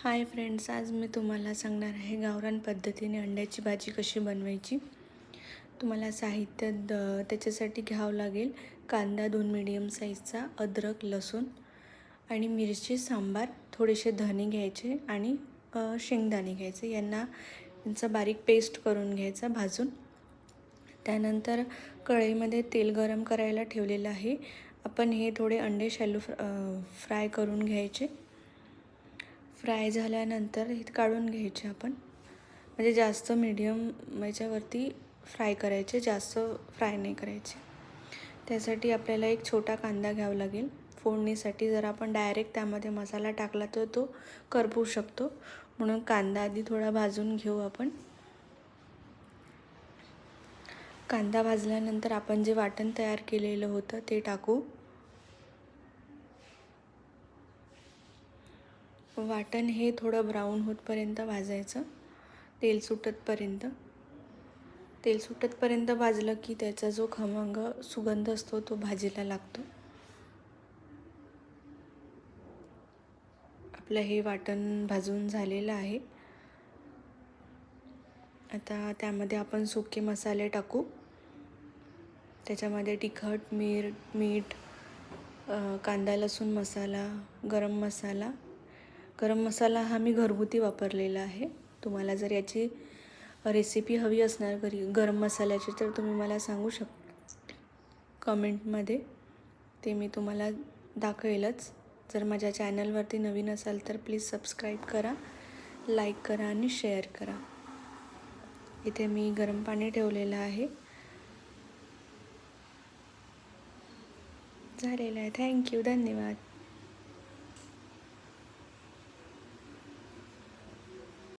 Hi friends, आज मी तुम्हाला सांगणार आहे गावरान पद्धतीने अंड्याची भाजी कशी बनवायची। तुम्हाला साहित्य त्याच्यासाठी घ्यावं लागेल कांदा 2 मीडियम साईजचा, अद्रक, लसूण आणि मिरची, सांबार, थोडेसे धणे घ्यायचे आणि शेंगदाणे घ्यायचे। यांचा बारीक पेस्ट करून घ्यायचा भाजून। त्यानंतर कढईमध्ये तेल गरम करायला ठेवलेलं आहे। आपण हे थोडे अंडे शॅलो फ्राय करून घ्यायचे। फ्राय झाल्यानंतर हे काढून घ्यायचे आपण, म्हणजे जास्त मीडियम याच्यावरती फ्राय करायचे, जास्त फ्राय नाही करायचे। त्यासाठी आपल्याला एक छोटा कांदा घ्यावा लागेल फोडणीसाठी। जर आपण डायरेक्ट त्यामध्ये मसाला टाकला तर तो करपू शकतो, म्हणून कांदा आधी थोडा भाजून घेऊ आपण। कांदा भाजल्यानंतर आपण जे वाटण तयार केलेलं होतं ते टाकू। वाटण हे थोडं ब्राऊन होतपर्यंत भाजायचं, तेल सुटतपर्यंत भाजलं की त्याचा जो खमंग सुगंध असतो तो भाजीला लागतो। आपलं हे वाटण भाजून झालेलं आहे। आता त्यामध्ये आपण सुके मसाले टाकू। त्याच्यामध्ये तिखट, मीठ, कांदा लसूण मसाला, गरम मसाला हा मी घरगुती वापरलेला आहे। तुम्हाला जर याची रेसिपी हवी असणार गरम मसाल्याची तर तुम्ही मला सांगू शकता कमेंटमध्ये, ते मी तुम्हाला दाखवेलच। जर माझ्या चॅनलवरती नवीन असाल तर प्लीज सबस्क्राईब करा, लाईक करा आणि शेअर करा। इथे मी गरम पाणी ठेवलेलं आहे। झालेलं आहे। थँक्यू, धन्यवाद।